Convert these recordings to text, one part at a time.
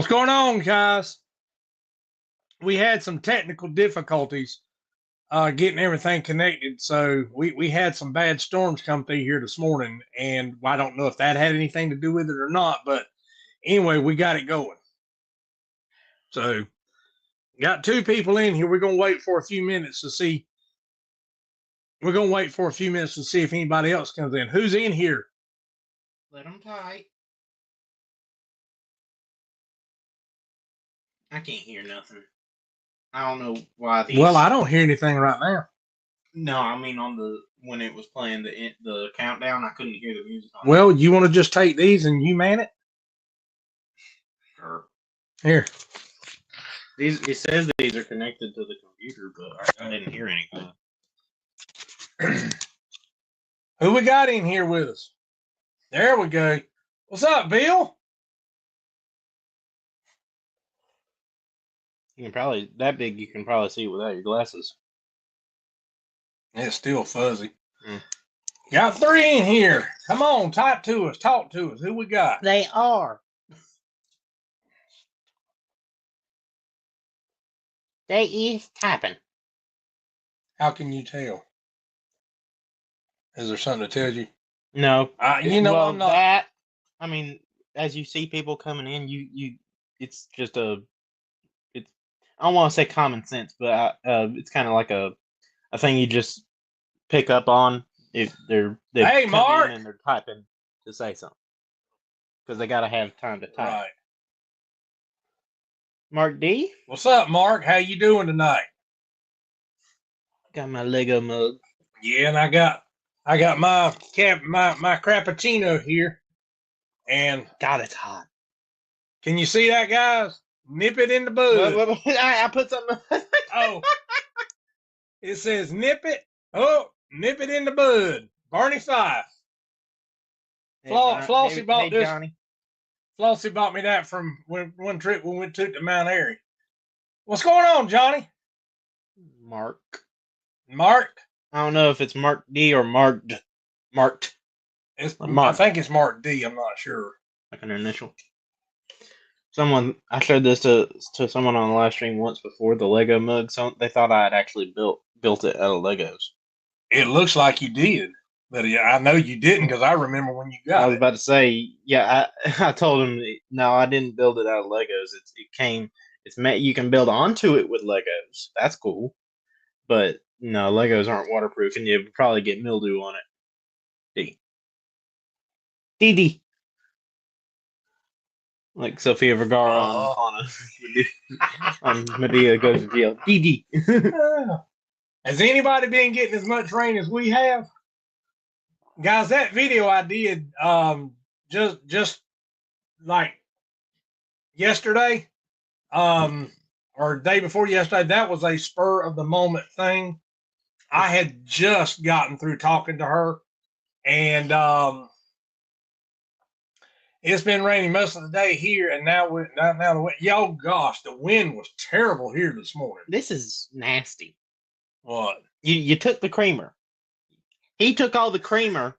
What's going on, guys? We had some technical difficulties getting everything connected, so we had some bad storms come through here this morning, and I don't know if that had anything to do with it or not, but anyway, we got it going. So, got two people in here. We're going to wait for a few minutes to see. We're going to wait for a few minutes to see if anybody else comes in. Who's in here? Let them tight. I can't hear nothing. I don't know why these. Well, I don't hear anything right now. No, I mean when it was playing the countdown, I couldn't hear the music. Well, you want to just take these and you man it? Sure. Here. It says these are connected to the computer, but I didn't hear anything. Who we got in here with us? There we go. What's up, Bill? You can probably that big. You can probably see it without your glasses. It's still fuzzy. Got three in here. Come on, type to us. Talk to us. Who we got? They are. They is typing. How can you tell? Is there something that tells you? No. I'm not. That. I mean, as you see people coming in, it's just a. It's. I don't want to say common sense, but it's kind of like a thing you just pick up on if they're Hey, Mark, and they're typing to say something because they gotta have time to type. Right. Mark D. What's up, Mark? How you doing tonight? Got my Lego mug. Yeah, and I got my cappuccino here, and God, it's hot. Can you see that, guys? Nip it in the bud. I put something. Oh, it says nip it. Oh, nip it in the bud. Barney Fife. Flossie bought this. Johnny. Flossie bought me that from one trip we went to Mount Airy. What's going on, Johnny? Mark. I don't know if it's Mark D or Marked. It's Mark. I think it's Mark D. I'm not sure. Like an initial. I showed this to someone on the live stream once before, the Lego mug. So they thought I had actually built it out of Legos. It looks like you did, but I know you didn't because I remember when you got it. I was about to say, yeah, I told him, no, I didn't build it out of Legos. You can build onto it with Legos. That's cool. But no, Legos aren't waterproof and you probably get mildew on it. DD. Like Sofia Vergara on Medea Goes to Jail. DD. Has anybody been getting as much rain as we have? Guys, that video I did just like yesterday, or day before yesterday, that was a spur of the moment thing. I had just gotten through talking to her, and it's been raining most of the day here, and now the wind. Yo, gosh, the wind was terrible here this morning. This is nasty. What? You took the creamer. He took all the creamer.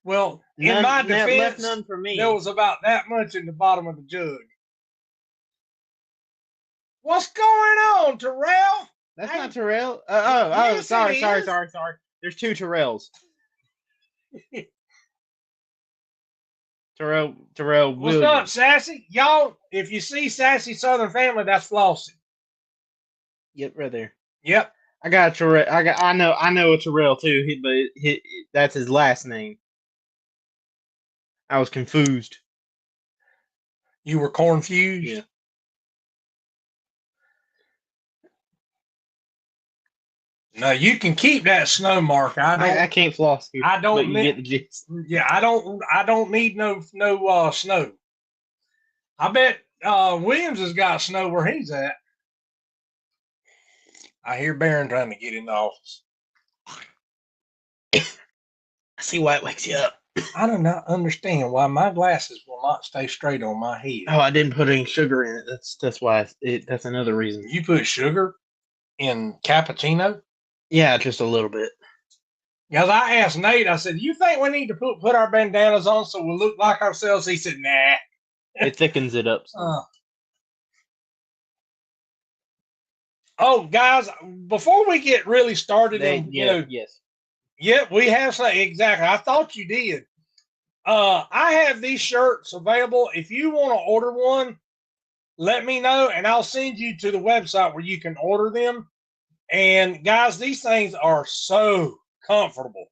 Well, in my defense, left none for me. There was about that much in the bottom of the jug. What's going on, Terrell? That's not Terrell. Yes, sorry. There's two Terrells. Terrell. What's Williams. up, Sassy? Y'all, if you see Sassy Southern Family, that's Flossie. Yep, right there. Yep. I got a Terrell. I know a Terrell too. But that's his last name. I was confused. You were confused? Yeah. No, you can keep that snow mark. I can't floss here. I don't. But you get the gist. Yeah, I don't need no snow. I bet Williams has got snow where he's at. I hear Barron trying to get in the office. I see why it wakes you up. I do not understand why my glasses will not stay straight on my head. Oh, I didn't put any sugar in it. That's why. That's another reason. You put sugar in cappuccino? Yeah, just a little bit. Because I asked Nate, I said, you think we need to put our bandanas on so we'll look like ourselves? He said, nah. It thickens it up. Oh, guys, before we get really started, and Yes. yeah, we have some exactly. I thought you did. I have these shirts available. If you want to order one, let me know, and I'll send you to the website where you can order them. And guys, these things are so comfortable.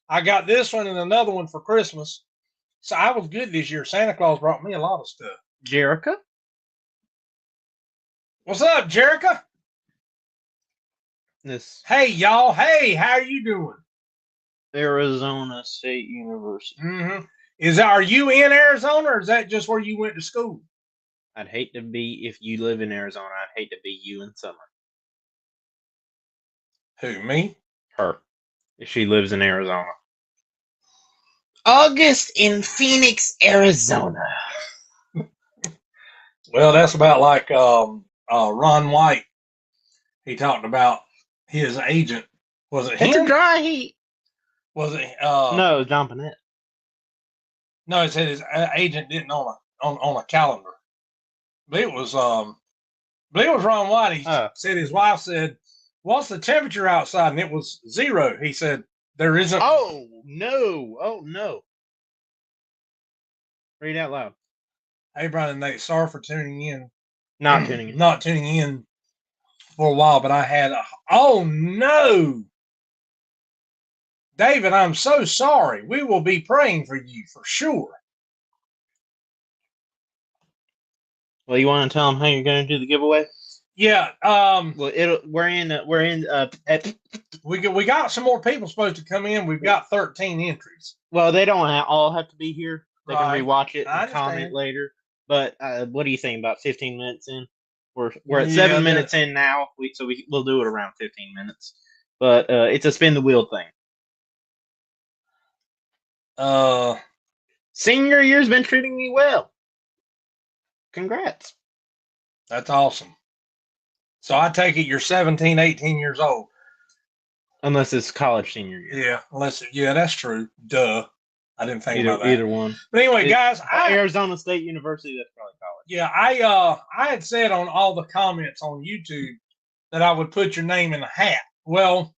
I got this one and another one for Christmas. So I was good this year. Santa Claus brought me a lot of stuff. Jerica? What's up, Jerica? This Hey, y'all. Hey, how are you doing? Arizona State University. Are you in Arizona, or is that just where you went to school? I'd hate to be, if you live in Arizona, I'd hate to be you in summer. Who, me? Her. If she lives in Arizona. August in Phoenix, Arizona. Well, that's about like Ron White. He talked about his agent. Was it him? It's a dry heat. Was it? No, John Panette. No, he said his agent didn't on a calendar. But it was Ron White. He said his wife said, "What's the temperature outside?" And it was 0. He said, "There isn't." Oh no! Oh no! Read out loud. Hey, Brian and Nate, sorry for tuning in. Not tuning in. Not tuning in for a while, but I had oh no, David, I'm so sorry. We will be praying for you for sure. Well, you want to tell them how you're going to do the giveaway? Yeah. Well, we got some more people supposed to come in. We've got 13 entries. Well, they don't all have to be here. They Right. can rewatch it I and comment understand. later. But what do you think? About 15 minutes in? We're at 7 minutes in now. We'll do it around 15 minutes. But it's a spin the wheel thing. Senior year's been treating me well. Congrats. That's awesome. So I take it you're 17, 18 years old. Unless it's college senior year. Yeah, that's true. Duh. I didn't think about that. Either one. But anyway, guys, Arizona State University, that's probably college. Yeah, I had said on all the comments on YouTube that I would put your name in a hat. Well,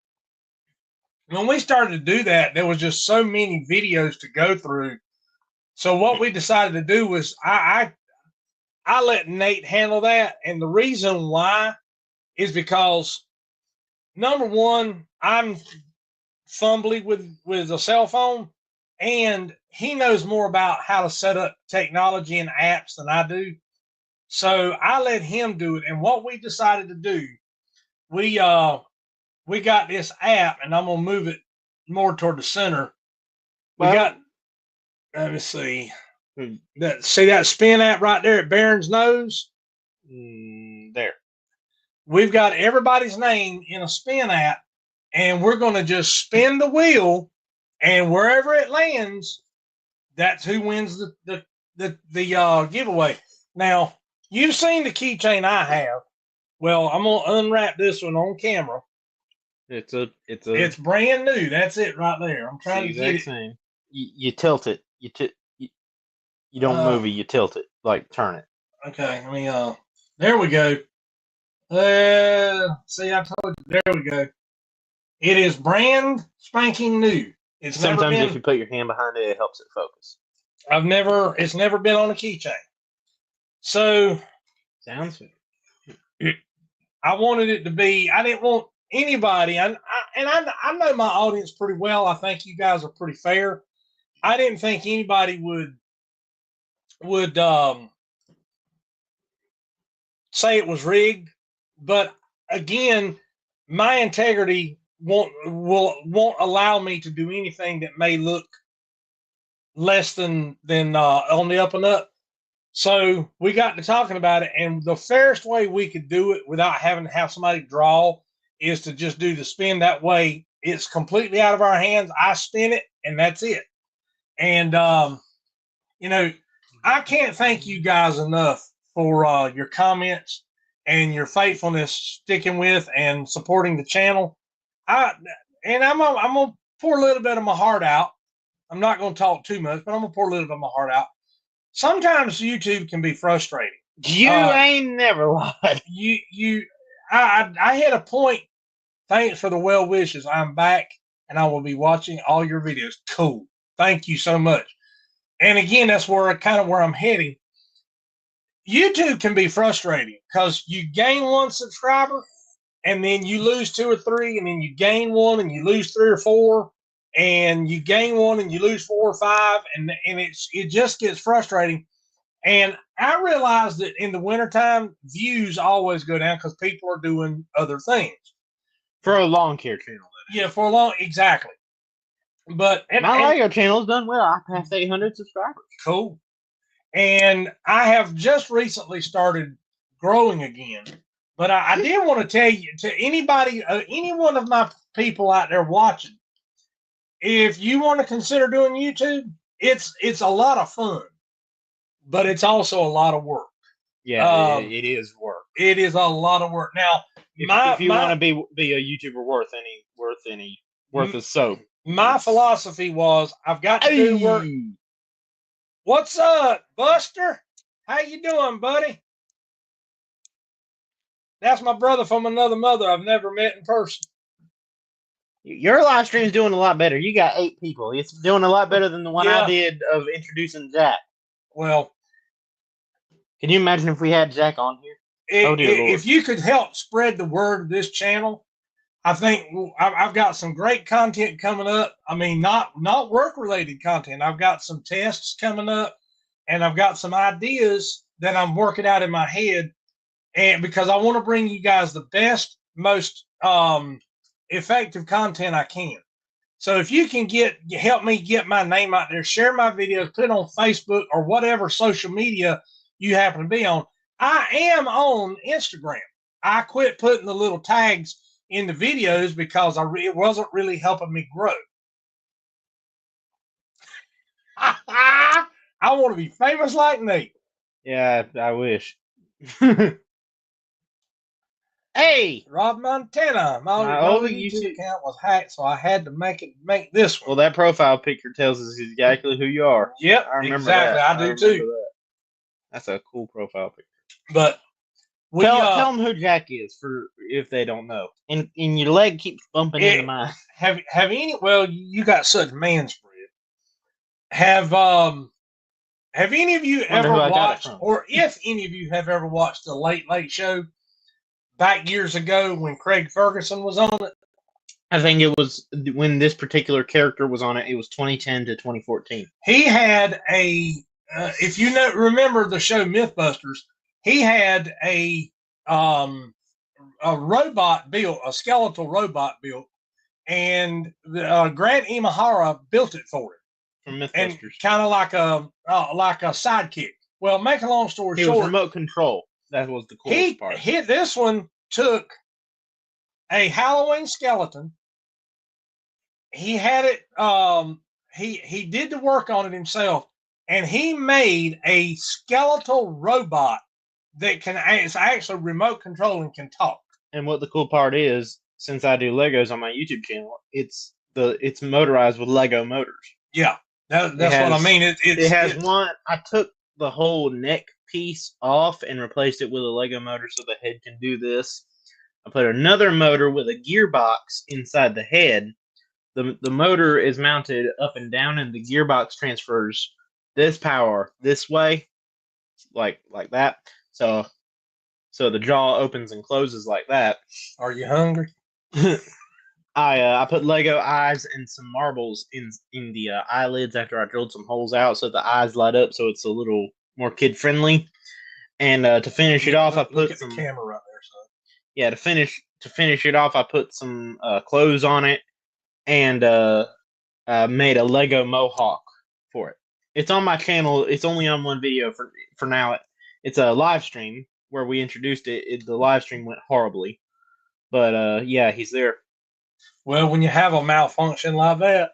when we started to do that, there was just so many videos to go through. So what we decided to do was I let Nate handle that, and the reason why is because number one, I'm fumbly with a cell phone, and he knows more about how to set up technology and apps than I do. So I let him do it. And what we decided to do, we got this app, and I'm gonna move it more toward the center. Let me see. See that spin app right there at Barron's nose? There. We've got everybody's name in a spin app, and we're going to just spin the wheel, and wherever it lands, that's who wins the giveaway. Now, you've seen the keychain I have. Well, I'm going to unwrap this one on camera. It's brand new. That's it right there. I'm trying to get it. Same. You tilt it. You don't move it. You tilt it. Like turn it. Okay. I mean, there we go. See, I told you. There we go. It is brand spanking new. It's sometimes if you put your hand behind it, it helps it focus. It's never been on a keychain. So sounds good. I wanted it to be. I didn't want anybody, I know my audience pretty well. I think you guys are pretty fair. I didn't think anybody would say it was rigged, but again, my integrity won't allow me to do anything that may look less than on the up and up. So we got to talking about it, and the fairest way we could do it without having to have somebody draw is to just do the spin. That way it's completely out of our hands. I spin it and that's it. And I can't thank you guys enough for your comments and your faithfulness, sticking with and supporting the channel. I'm gonna pour a little bit of my heart out. I'm not gonna talk too much, but I'm gonna pour a little bit of my heart out. Sometimes YouTube can be frustrating. You ain't never lied. I hit a point. Thanks for the well wishes. I'm back, and I will be watching all your videos. Cool. Thank you so much. And again, that's where I'm heading. YouTube can be frustrating because you gain one subscriber, and then you lose 2 or 3, and then you gain one, and you lose 3 or 4, and you gain one, and you lose 4 or 5, and it just gets frustrating. And I realized that in the wintertime, views always go down because people are doing other things. For a lawn care channel. Yeah, for a long, exactly. But my Lego channel's done well. I passed 800 subscribers. Cool. And I have just recently started growing again. But I did want to tell you, to anybody, any one of my people out there watching, if you want to consider doing YouTube, it's a lot of fun, but it's also a lot of work. Yeah, it is work. It is a lot of work. Now, if you want to be a YouTuber worth a soap. My philosophy was I've got to do work. What's up, Buster? How you doing, buddy? That's my brother from another mother I've never met in person. Your live stream is doing a lot better. You got 8 people. It's doing a lot better than the one I did of introducing Jack. Well, can you imagine if we had Jack on here? If you could help spread the word of this channel, I think I've got some great content coming up. I mean, not work-related content. I've got some tests coming up, and I've got some ideas that I'm working out in my head, and because I want to bring you guys the best, most effective content I can. So if you can help me get my name out there, share my videos, put it on Facebook or whatever social media you happen to be on. I am on Instagram. I quit putting the little tags in the videos because it wasn't really helping me grow. I want to be famous like Nate. Yeah, I wish. Hey, Rob Montana. My old YouTube account was hacked, so I had to make this one. Well, that profile picture tells us exactly who you are. Yep, I remember exactly. That. I do too. That. That's a cool profile picture. But tell them who Jack is if they don't know. And your leg keeps bumping into mine. Have any? Well, you got such man spread. Have any of you ever watched, or if any of you have ever watched the Late Late Show back years ago when Craig Ferguson was on it? I think it was when this particular character was on it. It was 2010 to 2014. He had if you remember the show Mythbusters, he had a robot built, a skeletal robot built, and Grant Imahara built it for him. From Mythbusters. And kind of like a sidekick. Well, make a long story short, it was remote control. That was the coolest part. This one took a Halloween skeleton. He had it. He did the work on it himself, and he made a skeletal robot that it's actually remote control and can talk. And what the cool part is, since I do Legos on my YouTube channel, it's motorized with Lego motors. Yeah, that's what I mean. It has one. I took the whole neck piece off and replaced it with a Lego motor so the head can do this. I put another motor with a gearbox inside the head. The motor is mounted up and down, and the gearbox transfers this power this way, like that. So the jaw opens and closes like that. Are you hungry? I put Lego eyes and some marbles in the eyelids after I drilled some holes out so the eyes light up, so it's a little more kid friendly. And to finish it off, I put some camera right there. So yeah, to finish it off, I put some clothes on it and made a Lego mohawk for it. It's on my channel. It's only on one video for now. It's a live stream where we introduced it. The live stream went horribly, but yeah, he's there. Well, when you have a malfunction like that,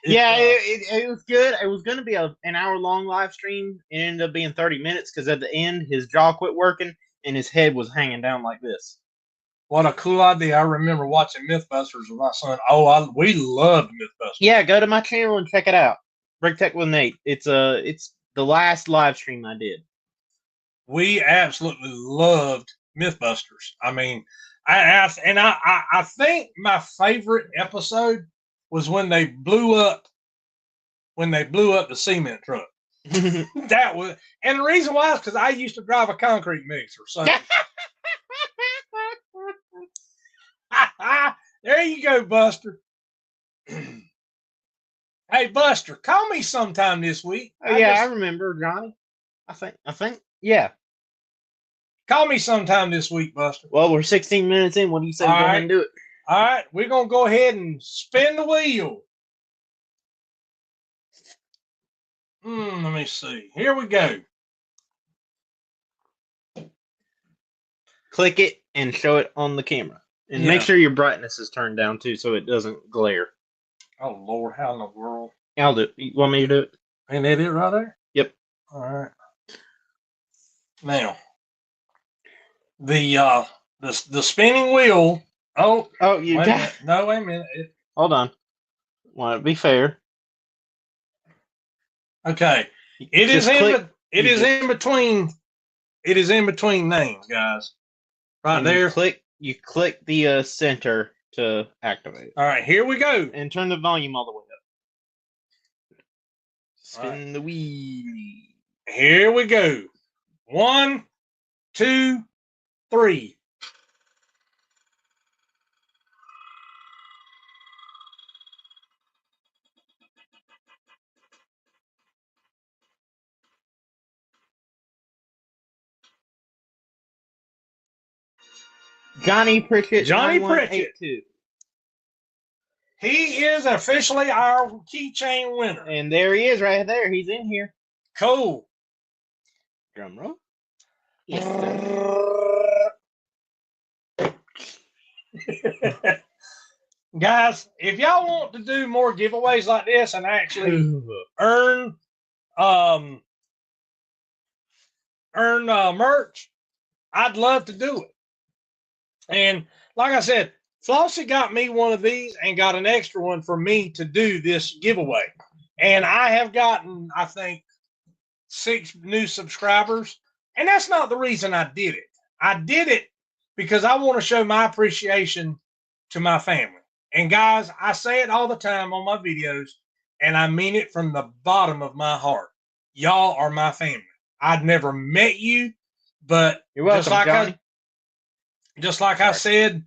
it was good. It was going to be an hour-long live stream. It ended up being 30 minutes because at the end, his jaw quit working and his head was hanging down like this. What a cool idea. I remember watching Mythbusters with my son. Oh, we loved Mythbusters. Yeah, go to my channel and check it out. Brick Tech with Nate. It's the last live stream I did. We absolutely loved Mythbusters. I mean, I think my favorite episode was when they blew up the cement truck. That was, and the reason why is because I used to drive a concrete mixer. So there you go, Buster. Hey, Buster, call me sometime this week. Oh, yeah, I remember, Johnny. I think, yeah. Call me sometime this week, Buster. Well, we're 16 minutes in. What do you say? Go ahead and do it. All right, we're gonna go ahead and spin the wheel. Let me see. Here we go. Click it and show it on the camera. And make sure your brightness is turned down, too, so it doesn't glare. Oh, Lord, how in the world? I'll do it. You want me to do it? Ain't that it right there? Yep. All right. Now, the spinning wheel. Oh, you got. No, wait a minute. Hold on. Want to be fair? Okay. It is in between. It is in between names, guys. Right there. You click the center to activate. All right, here we go. And turn the volume all the way up. Spin the wheel. Here we go. 1, 2, 3. Johnny Pritchett. Johnny Pritchett. He is officially our keychain winner. And there he is right there. He's in here. Cool. Drum roll. Yes, guys, if y'all want to do more giveaways like this and actually earn merch, I'd love to do it. And like I said, Flossie got me one of these and got an extra one for me to do this giveaway. And I have gotten, I think, 6 new subscribers. And that's not the reason I did it. I did it because I want to show my appreciation to my family. And guys, I say it all the time on my videos, and I mean it from the bottom of my heart. Y'all are my family. I'd never met you, but you're welcome, Johnny. Just like I said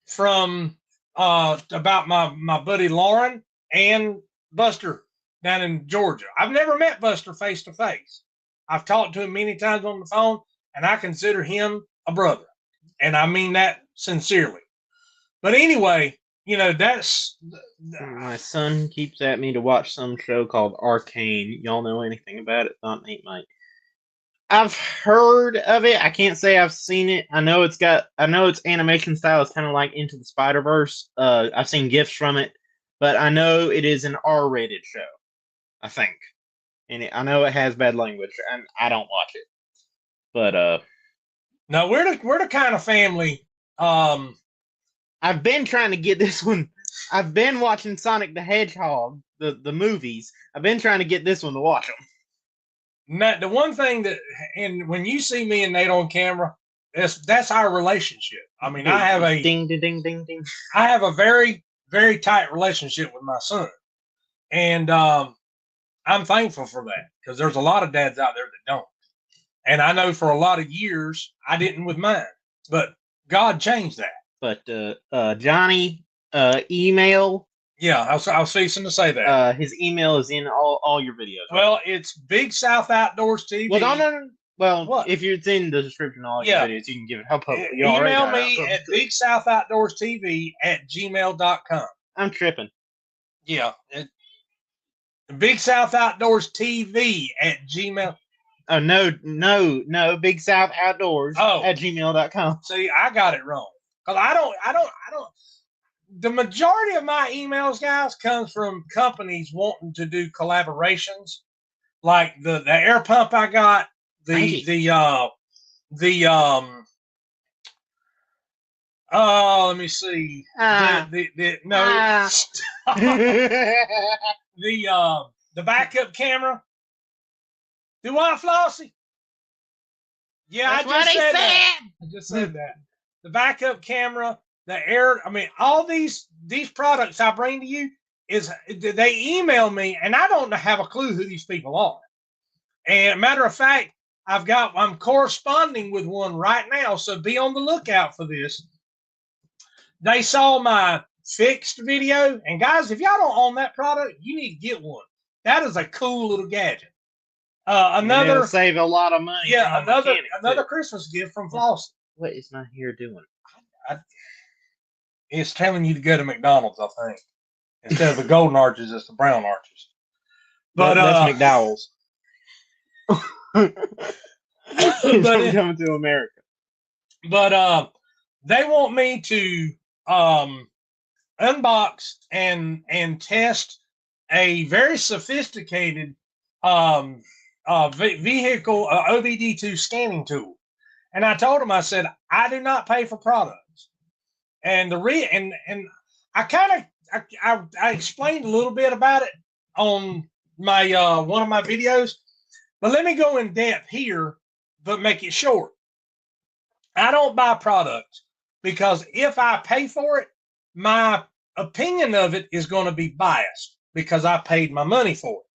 from about my buddy Lauren and Buster down in Georgia. I've never met Buster face to face. I've talked to him many times on the phone, and I consider him a brother. And I mean that sincerely. But anyway, that's... My son keeps at me to watch some show called Arcane. Y'all know anything about it? Not Nate might. I've heard of it. I can't say I've seen it. I know its animation style is kind of like Into the Spider-Verse. I've seen GIFs from it, but I know it is an R-rated show, I think. And I know it has bad language, and I don't watch it. But no, we're the kind of family. I've been trying to get this one. I've been watching Sonic the Hedgehog, the movies. I've been trying to get this one to watch them. Now, the one thing that, and when you see me and Nate on camera, that's our relationship. I mean, I have a ding ding ding ding ding. I have a very, very tight relationship with my son, and I'm thankful for that because there's a lot of dads out there that don't, and I know for a lot of years I didn't with mine, but God changed that. But Johnny, email. Yeah, I was ceasing to say that. His email is in all your videos. Right? Well, it's Big South Outdoors TV. Well, no. Well, what? If it's in the description of all your videos, you can give it. Help. Email me at BigSouthOutdoorsTV@gmail.com. I'm tripping. Yeah. Big South Outdoors TV @gmail. Oh, no. Big South Outdoors @gmail.com. See, I got it wrong. Because I don't. The majority of my emails, guys, comes from companies wanting to do collaborations, like the air pump I got, let me see, the backup camera. Do I, Flossie? Yeah, I just said that. the backup camera, the air. I mean, all these products I bring to you is they email me, and I don't have a clue who these people are. And matter of fact, I'm corresponding with one right now, so be on the lookout for this. They saw my fixed video, and guys, if y'all don't own that product, you need to get one. That is a cool little gadget. Another it'll save a lot of money. Yeah, another Christmas gift from Flossie. What is my hair doing? It's telling you to go to McDonald's, I think. Instead of the golden arches, it's the brown arches. But that's McDowell's. But coming to America. But they want me to unbox and test a very sophisticated vehicle OBD2 scanning tool. And I told them, I said, I do not pay for products. And and I I explained a little bit about it on my one of my videos, but let me go in depth here, but make it short. I don't buy products because if I pay for it, my opinion of it is going to be biased because I paid my money for it.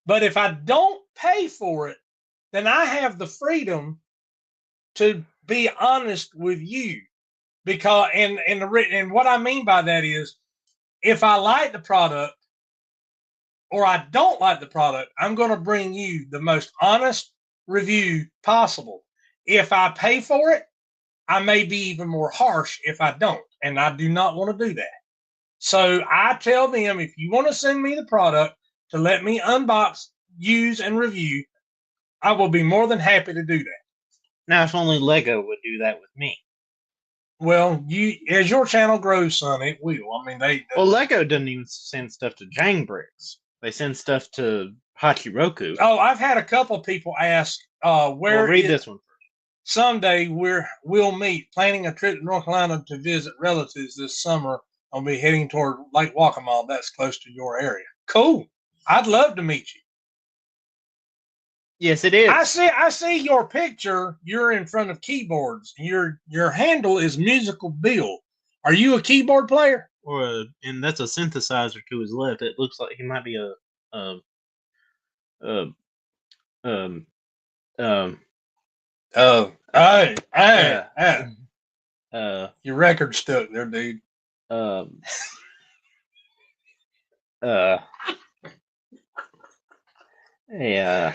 But if I don't pay for it, then I have the freedom to be honest with you. Because and what I mean by that is, if I like the product or I don't like the product, I'm going to bring you the most honest review possible. If I pay for it, I may be even more harsh if I don't, and I do not want to do that. So I tell them, if you want to send me the product to let me unbox, use, and review, I will be more than happy to do that. Now, if only Lego would do that with me. Well, as your channel grows, son, it will. I mean, well, Lego doesn't even send stuff to Jang Bricks. They send stuff to Hachiroku. Oh, I've had a couple of people ask, where read this one first. Someday we'll meet, planning a trip to North Carolina to visit relatives this summer. I'll be heading toward Lake Waccamaw. That's close to your area. Cool. I'd love to meet you. Yes, it is. I see your picture. You're in front of keyboards. Your handle is Musical Bill. Are you a keyboard player? And that's a synthesizer to his left. It looks like he might be your record stuck there, dude. Yeah.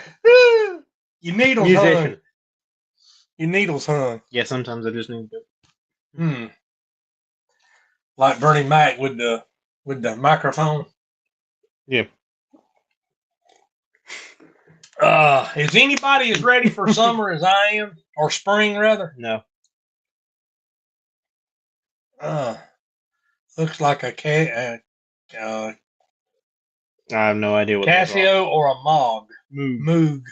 Your needles musician. Hung. Your needles hung. Yeah, sometimes I just need to. Like Bernie Mac with the microphone. Yeah. Is anybody as ready for summer as I am, or spring rather? No. Looks like a I have no idea what Casio or a Moog. Moog.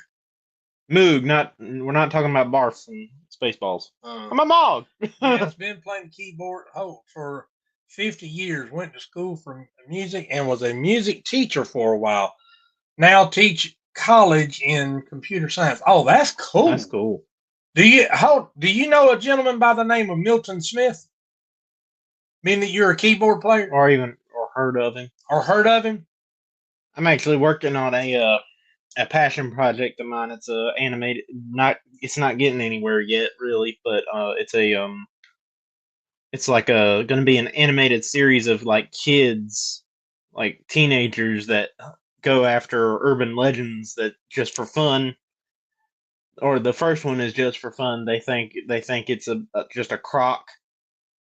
We're not talking about barfs and Spaceballs. I'm a Moog. Has been playing keyboard for 50 years. Went to school for music and was a music teacher for a while. Now teach college in computer science. Oh, that's cool. That's cool. Do you know a gentleman by the name of Milton Smith? Meaning that you're a keyboard player, or heard of him, I'm actually working on a passion project of mine. It's animated. It's not getting anywhere yet, really, but it's like going to be an animated series of like kids, like teenagers that go after urban legends that just for fun. Or the first one is just for fun. They think it's just a crock.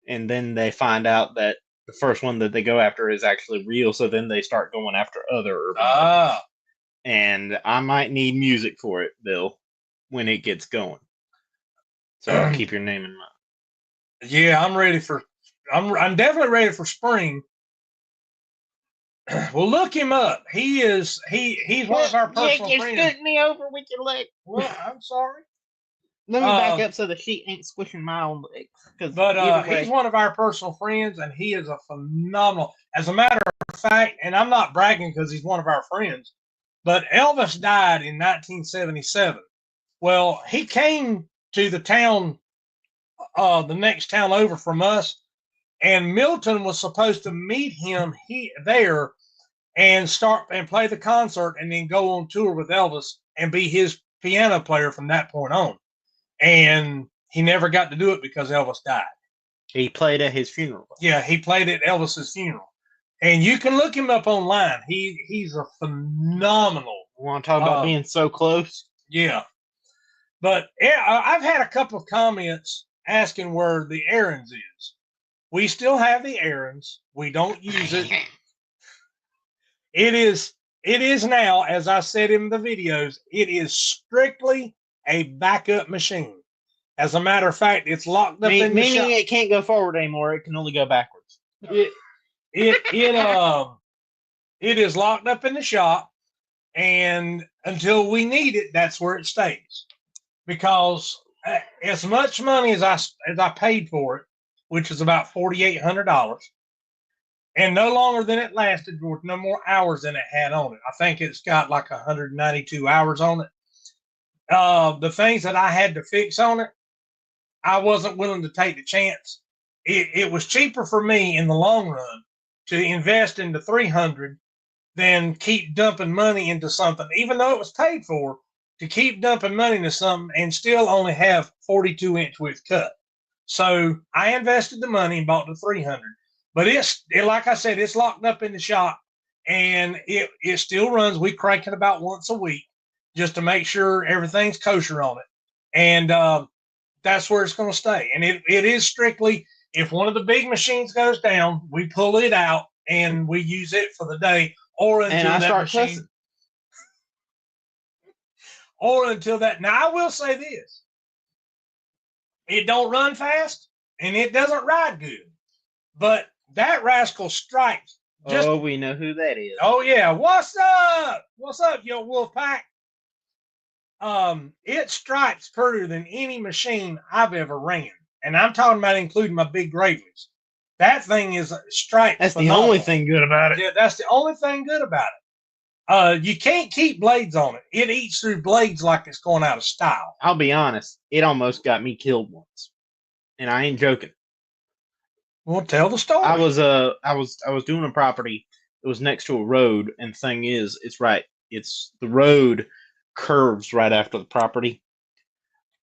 And then they find out that the first one that they go after is actually real. So then they start going after other urban legends. And I might need music for it, Bill, when it gets going. So keep your name in mind. Yeah, I'm definitely ready for spring. Well, look him up. He's one of our personal friends. You're scooting me over with your leg. Well, I'm sorry. Let me back up so the sheet ain't squishing my own legs. But he's one of our personal friends, and he is a phenomenal. As a matter of fact, and I'm not bragging because he's one of our friends, but Elvis died in 1977. Well, he came to the town the next town over from us, and Milton was supposed to meet him there and start and play the concert and then go on tour with Elvis and be his piano player from that point on. And he never got to do it because Elvis died. He played at his funeral. Yeah, he played at Elvis's funeral. And you can look him up online. He's a phenomenal. You want to talk about being so close? Yeah. But yeah, I've had a couple of comments asking where the Aaron's is. We still have the Aaron's. We don't use it. It is now, as I said in the videos, it is strictly a backup machine. As a matter of fact, it's locked up in the shop. Meaning it can't go forward anymore. It can only go backwards. It is locked up in the shop, and until we need it, that's where it stays. Because as much money as I paid for it, which is about $4,800, and no longer than it lasted, with no more hours than it had on it. I think it's got like 192 hours on it. The things that I had to fix on it, I wasn't willing to take the chance. It was cheaper for me in the long run to invest into 300 than keep dumping money into something, even though it was paid for, to keep dumping money into something and still only have 42-inch width cut. So I invested the money and bought the 300. But like I said, it's locked up in the shop, and it still runs. We crank it about once a week just to make sure everything's kosher on it. And that's where it's going to stay. And it is strictly, if one of the big machines goes down, we pull it out and we use it for the day, or until that machine. Or until that. Now, I will say this. It don't run fast, and it doesn't ride good. But that rascal strikes. We know who that is. Oh, yeah. What's up? What's up, yo wolf pack? It stripes further than any machine I've ever ran. And I'm talking about including my big Graveleys. That thing is striped. That's phenomenal. The only thing good about it. Yeah, that's the only thing good about it. You can't keep blades on it. It eats through blades like it's going out of style. I'll be honest. It almost got me killed once. And I ain't joking. Well, tell the story. I was doing a property. It was next to a road, and the thing is, it's the road curves right after the property.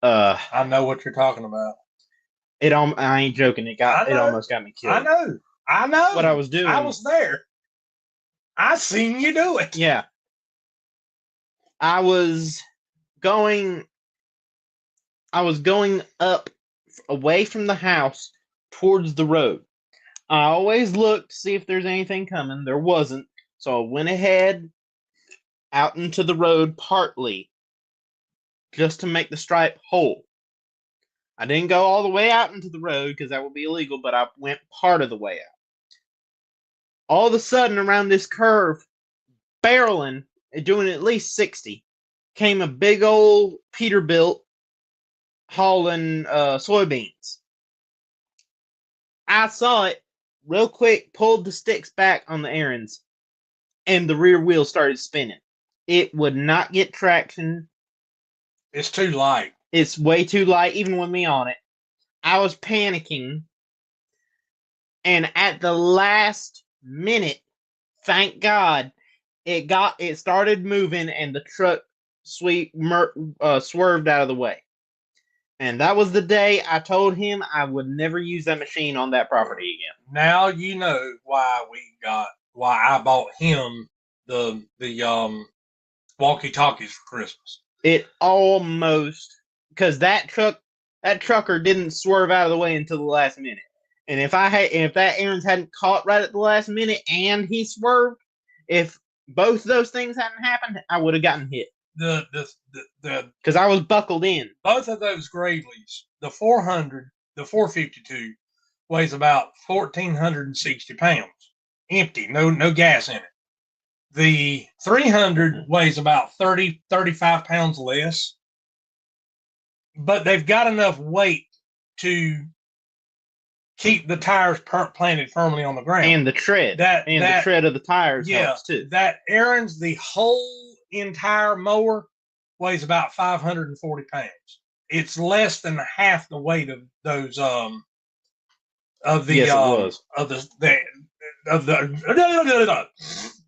I know what you're talking about. I ain't joking. It almost got me killed. I know what I was doing. I was there. I seen you do it. Yeah. I was going up away from the house towards the road. I always looked to see if there's anything coming. There wasn't. So I went ahead out into the road partly just to make the stripe whole. I didn't go all the way out into the road because that would be illegal, but I went part of the way out. All of a sudden, around this curve, barreling, doing at least 60, came a big old Peterbilt hauling soybeans. I saw it real quick, pulled the sticks back on the Aaron's, and the rear wheel started spinning. It would not get traction. It's too light. It's way too light, even with me on it. I was panicking, and at the last minute, thank God, it started moving, and the truck swerved out of the way. And that was the day I told him I would never use that machine on that property again. Now you know why I bought him the walkie-talkies for Christmas. It almost, because that trucker didn't swerve out of the way until the last minute. And if that Aaron's hadn't caught right at the last minute and he swerved, if both those things hadn't happened, I would have gotten hit. Because I was buckled in. Both of those Graveleys, the 400, the 452, weighs about 1,460 pounds, empty, no gas in it. The 300 weighs about 35 pounds less, but they've got enough weight to keep the tires planted firmly on the ground. And the tread. The tread of the tires helps too. That Aaron's, the whole entire mower weighs about 540 pounds. it's less than half the weight of those Yes, it was. of the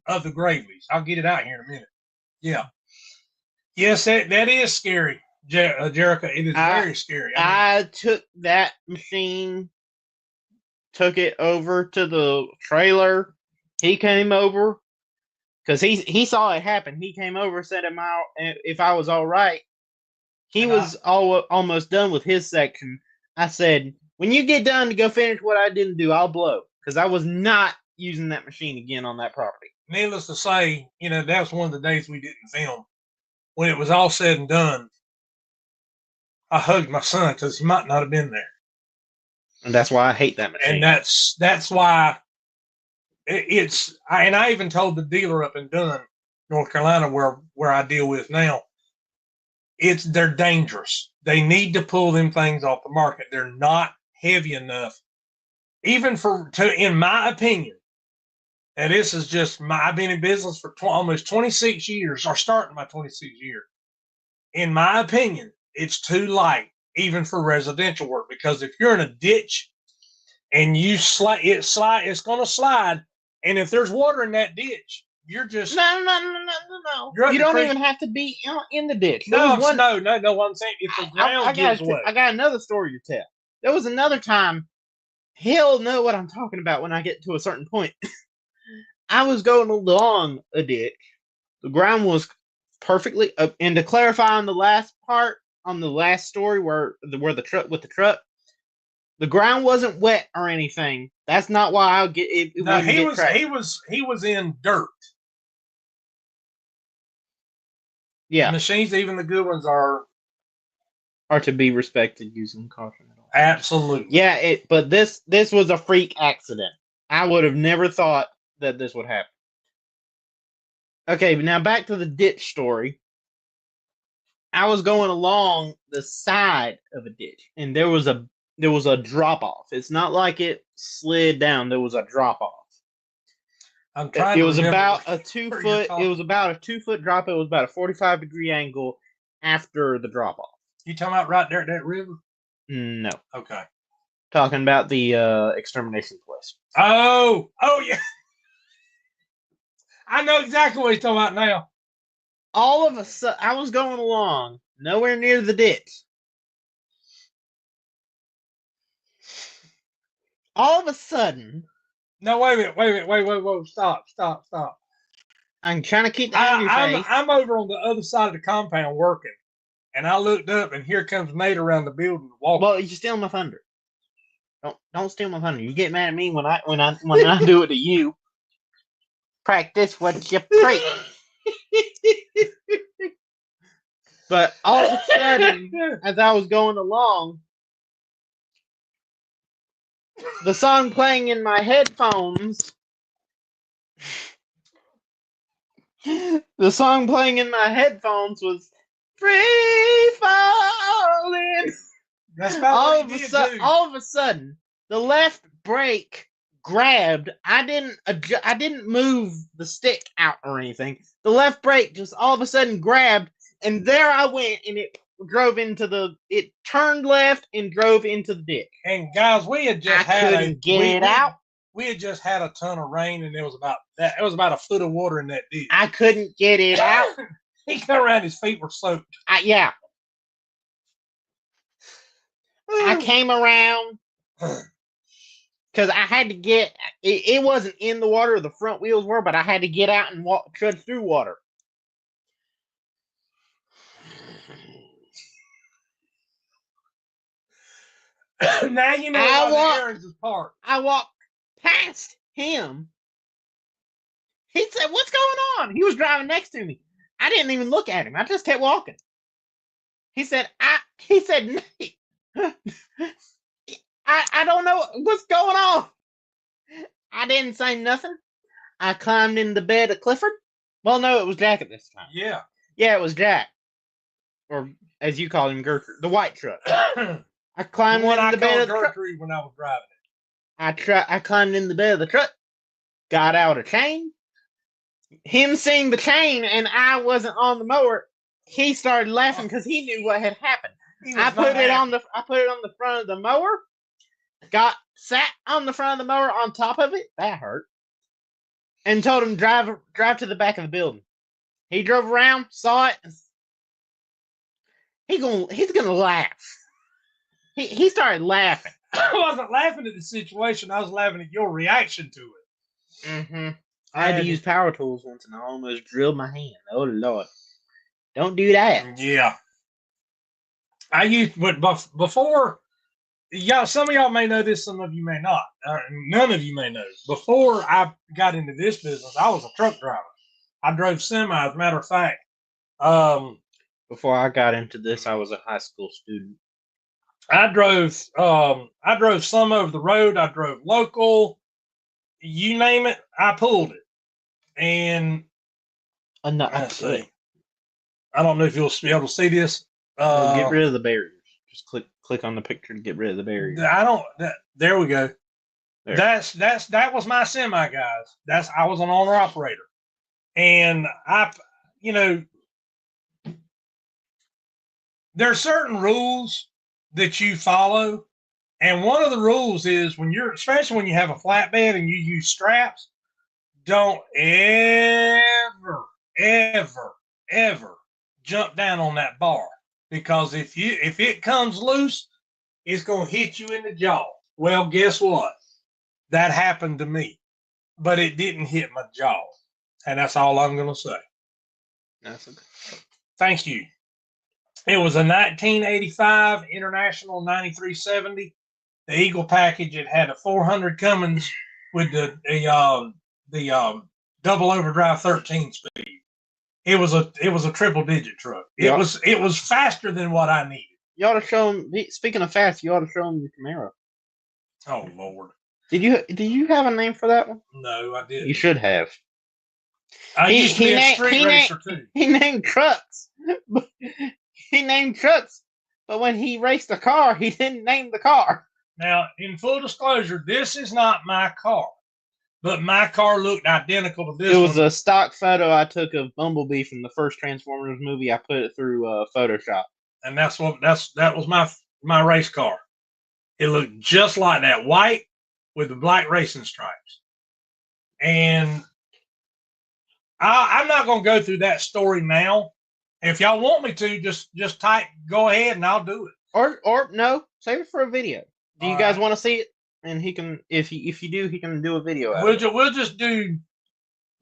of the gravies. I'll get it out here in a minute. Yeah. Yes, that is scary, Jericho. It is very scary. I took that machine, took it over to the trailer. He came over because he saw it happen. He came over, said if I was all right. He was almost done with his section. I said, when you get done to go finish what I didn't do, I'll blow. Because I was not using that machine again on that property. Needless to say, that was one of the days we didn't film. When it was all said and done, I hugged my son because he might not have been there. And that's why I hate that machine. And that's why and I even told the dealer up in Dunn, North Carolina, where I deal with now, they're dangerous. They need to pull them things off the market. They're not heavy enough, even in my opinion. And this is just I've been in business for almost 26 years, or starting my 26th year. In my opinion, it's too light, even for residential work, because if you're in a ditch and you it's going to slide. And if there's water in that ditch, you're just no. You don't even have to be in the ditch. No. What I'm saying, if the ground gives way. I got another story to tell. There was another time. He'll know what I'm talking about when I get to a certain point. I was going along a ditch. The ground was perfectly up. And to clarify on the last part, on the last story where the truck, the ground wasn't wet or anything. That's not why I'll get it. No, he was in dirt. Yeah. The machines, even the good ones, are to be respected using caution. Absolutely. Yeah, but this was a freak accident. I would have never thought that this would happen. Okay, but now back to the ditch story. I was going along the side of a ditch, and there was a drop off. It's not like it slid down. There was a drop off. It was about a 2 foot. It was about a 2 foot drop. It was about a 45-degree angle after the drop off. You talking about right there at that river? No. Okay. Talking about the extermination place. Oh yeah. I know exactly what he's talking about now. All of a sudden, I was going along, nowhere near the ditch. All of a sudden. No, wait a minute. Wait. Stop. I'm trying to keep that in your face. I'm over on the other side of the compound working, and I looked up, and here comes Nate around the building walking. Well, you're stealing my thunder. Don't steal my thunder. You get mad at me when I do it to you. Practice what you preach. But all of a sudden, as I was going along, the song playing in my headphones. The song playing in my headphones was "Free Falling." That's about all of a sudden, the left brake grabbed. I didn't move the stick out or anything. The left brake just all of a sudden grabbed, and there I went, and it turned left and drove into the ditch. And guys, we had just out. We had just had a ton of rain, and it was about a foot of water in that ditch. I couldn't get it out. He come around, his feet were soaked. Yeah. I came around because I had to get. It wasn't in the water; the front wheels were, but I had to get out and trudge through water. Now you know why the Aaron's is parked. I walked past him. He said, "What's going on?" He was driving next to me. I didn't even look at him. I just kept walking. He said, "Nate, I don't know what's going on." I didn't say nothing. I climbed in the bed of Clifford. Well, no, it was Jack at this time. Yeah. Yeah, it was Jack. Or, as you call him, Gertrude. The white truck. I climbed in the bed of the truck. When I was driving it. I climbed in the bed of the truck. Got out a chain. Him seeing the chain and I wasn't on the mower, he started laughing because he knew what had happened. I put it on the front of the mower. Sat on the front of the mower on top of it. That hurt. And told him drive to the back of the building. He drove around, saw it. He's gonna laugh. He started laughing. I wasn't laughing at the situation. I was laughing at your reaction to it. Mm-hmm. I had to use power tools once, and I almost drilled my hand. Oh Lord! Don't do that. Yeah. I used, but before, y'all, some of y'all may know this, some of you may not. None of you may know. Before I got into this business, I was a truck driver. I drove semi, as a matter of fact. Before I got into this, I was a high school student. I drove some over the road. I drove local. You name it, I pulled it. And let's see. I don't know if you'll be able to see this. Get rid of the barriers. Just click on the picture to get rid of the barriers. There we go. There. That was my semi, guys. I was an owner operator, and there are certain rules that you follow, and one of the rules is especially when you have a flatbed and you use straps, don't ever jump down on that bar, because if it comes loose, it's going to hit you in the jaw. Well, guess what? That happened to me, but it didn't hit my jaw, and that's all I'm going to say. That's okay. Thank you. It was a 1985 International 9370, the Eagle package. It had a 400 Cummins with the double overdrive 13 speed. It was a triple digit truck. It was faster than what I needed. You ought to show them. Speaking of fast, you ought to show them your Camaro. Oh Lord! Did you have a name for that one? No, I didn't. You should have. I used to be a street racer too. He named trucks. He named trucks, but when he raced a car, he didn't name the car. Now, in full disclosure, this is not my car, but my car looked identical to this. It was a stock photo I took of Bumblebee from the first Transformers movie. I put it through Photoshop, and that was my race car. It looked just like that, white with the black racing stripes. And I'm not going to go through that story now. If y'all want me to, just type, go ahead, and I'll do it. Or no, save it for a video. Do you guys want to see it? And he can, if you do, he can do a video. We'll just do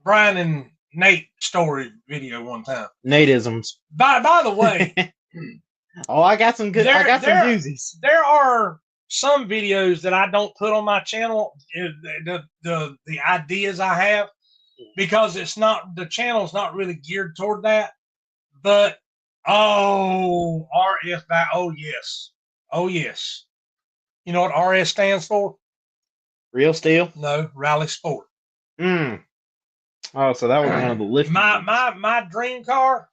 Brian and Nate story video one time. Nateisms. By the way, I got some good. I got some doozies. There are some videos that I don't put on my channel. The ideas I have, because the channel's not really geared toward that. But RS back. Oh yes. You know what RS stands for? Real Steel? No, Rally Sport. Oh, so that was one of the lifting. My dream car,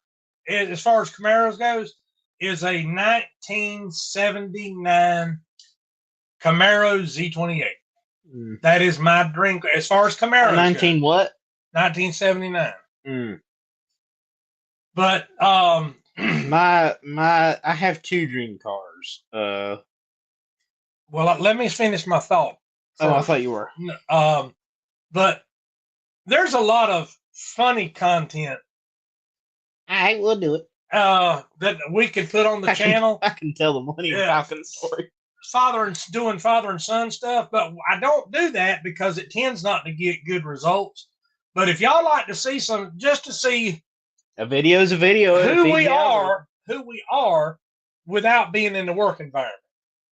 as far as Camaros goes, is a 1979 Camaro Z28. That is my dream car. As far as Camaros 19 goes, what? 1979. But I have two dream cars. Well, let me finish my thought. Oh, I thought you were. But there's a lot of funny content. All right, we'll do it. That we could put on the channel. I can tell the Money Falcon story. Father and son stuff, but I don't do that because it tends not to get good results. But if y'all like to see just to see a video is a video. Who we are without being in the work environment.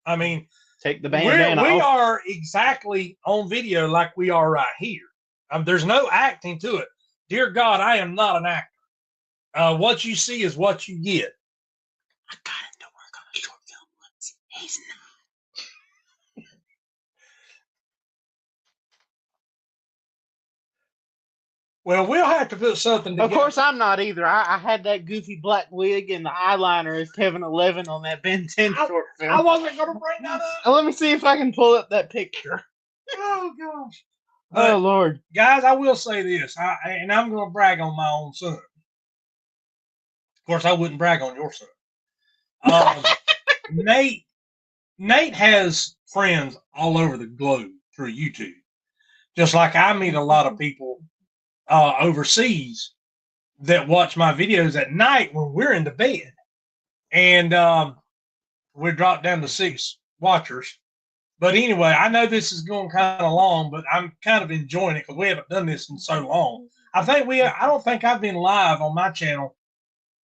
I mean, take the bandana off. We are exactly on video like we are right here. There's no acting to it. Dear God, I am not an actor. What you see is what you get. I got him to work on a short film once. He's not. Well, we'll have to put something together. Of course, I'm not either. I had that goofy black wig and the eyeliner as Kevin 11 on that Ben 10 short film. I wasn't going to bring that up. Let me see if I can pull up that picture. Oh, gosh. Oh, Lord. Guys, I will say this, and I'm going to brag on my own son. Of course, I wouldn't brag on your son. Nate has friends all over the globe through YouTube. Just like I meet a lot of people overseas that watch my videos at night when we're in the bed. And we're dropped down to 6 watchers. But anyway, I know this is going kind of long, but I'm kind of enjoying it because we haven't done this in so long. I don't think I've been live on my channel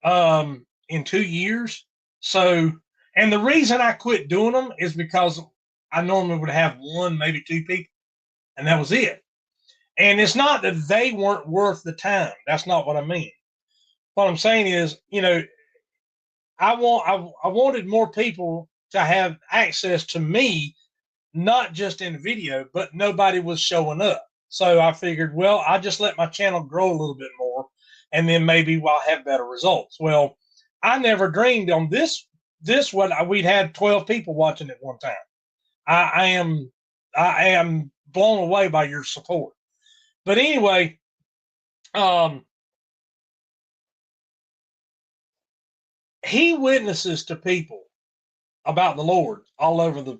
in 2 years. So, and the reason I quit doing them is because I normally would have 1, maybe 2 people, and that was it. And it's not that they weren't worth the time. That's not what I mean. What I'm saying is, I wanted more people to have access to me, not just in the video, but nobody was showing up. So I figured, well, I'll just let my channel grow a little bit more, and then maybe I'll have better results. Well, I never dreamed on this one we'd had 12 people watching at one time. I am blown away by your support. But anyway, he witnesses to people about the Lord all over the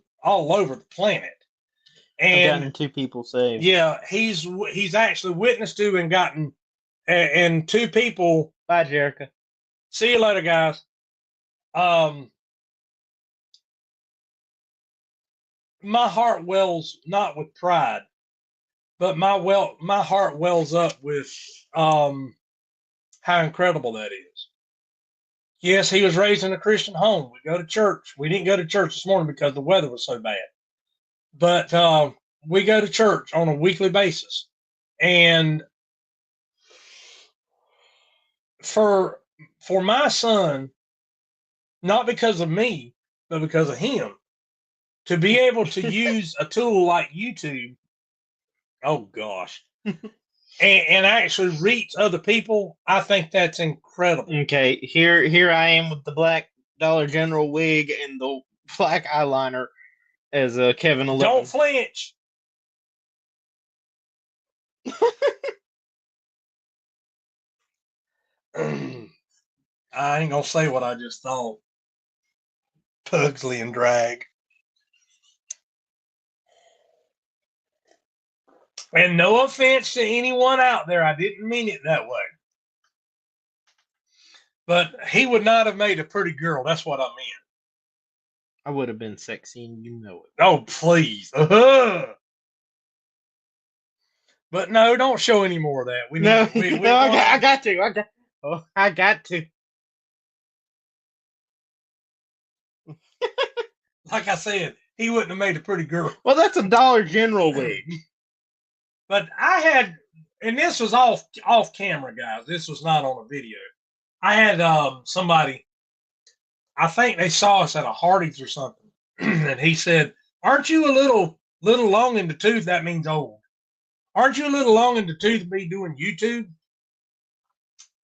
planet. And I've gotten 2 people saved. Yeah, he's actually witnessed to and gotten and 2 people. Bye, Jerica. See you later, guys. My heart wells not with pride, but my heart wells up with how incredible that is. Yes, he was raised in a Christian home. We go to church. We didn't go to church this morning because the weather was so bad. But we go to church on a weekly basis. And for my son, not because of me, but because of him, to be able to use a tool like YouTube, oh gosh, and actually reach other people, I think that's incredible. Okay, here I am with the black Dollar General wig and the black eyeliner as Kevin 11. Don't flinch. I ain't gonna say what I just thought. Pugsley and drag. And no offense to anyone out there, I didn't mean it that way. But he would not have made a pretty girl. That's what I meant. I would have been sexy, and you know it. Oh, please. But no, don't show any more of that. I got to. I got to. Like I said, he wouldn't have made a pretty girl. Well, that's a Dollar General wig. But I had, and this was off camera, guys. This was not on a video. I had somebody, I think they saw us at a Hardee's or something, and he said, "Aren't you a little long in the tooth?" That means old. "Aren't you a little long in the tooth to be doing YouTube?"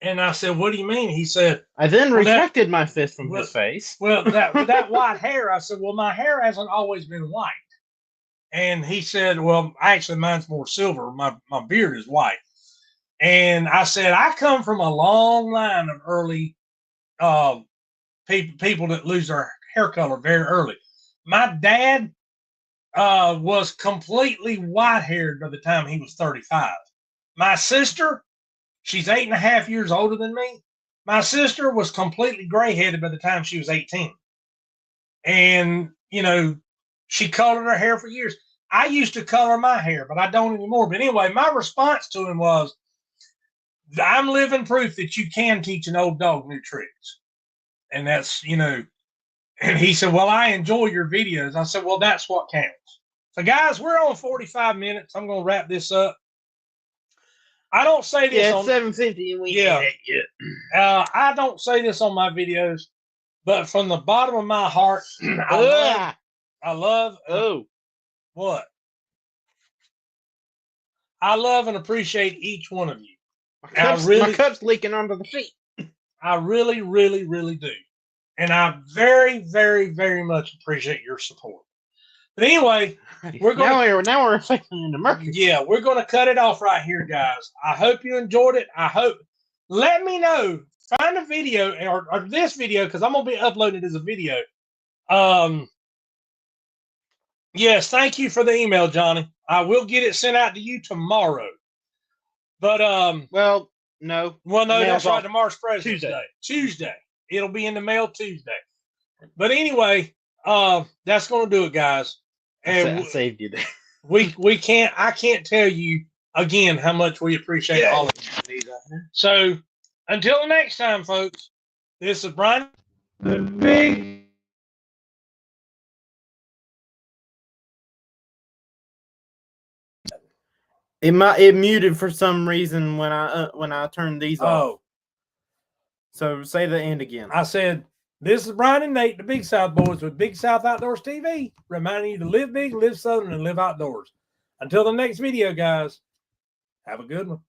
And I said, "What do you mean?" He said, I then retracted my fist from his face. Well, that white hair, I said, "Well, my hair hasn't always been white." And he said, "Well, actually, mine's more silver. My beard is white." And I said, "I come from a long line of early people that lose their hair color very early. My dad was completely white-haired by the time he was 35. My sister, she's 8.5 years older than me. My sister was completely gray-headed by the time she was 18. And, she colored her hair for years. I used to color my hair, but I don't anymore. But anyway, my response to him was, I'm living proof that you can teach an old dog new tricks. And that's, and he said, "Well, I enjoy your videos." I said, "Well, that's what counts." So, guys, we're on 45 minutes. I'm going to wrap this up. I don't say this on 7:50 and we ain't it yet. I don't say this on my videos, but from the bottom of my heart, I love. What? I love and appreciate each one of you. My cup's leaking onto the feet. I really, really, really do. And I very, very, very much appreciate your support. But anyway, now we're affecting into Mercury. Yeah, we're going to cut it off right here, guys. I hope you enjoyed it. Let me know. Find a video or this video, because I'm going to be uploading it as a video Yes, thank you for the email, Johnny. I will get it sent out to you tomorrow. But Well, no. no, Mail's that's right. off Tomorrow's President's Tuesday. Day. Tuesday. It'll be in the mail Tuesday. But anyway, that's going to do it, guys. And I saved you there. we can't. I can't tell you again how much we appreciate all of you. So until the next time, folks. This is Brian. The big. It muted for some reason when I turned these off. Oh, So say the end again. I said, this is Brian and Nate, the Big South Boys with Big South Outdoors TV, reminding you to live big, live southern, and live outdoors. Until the next video, guys, have a good one.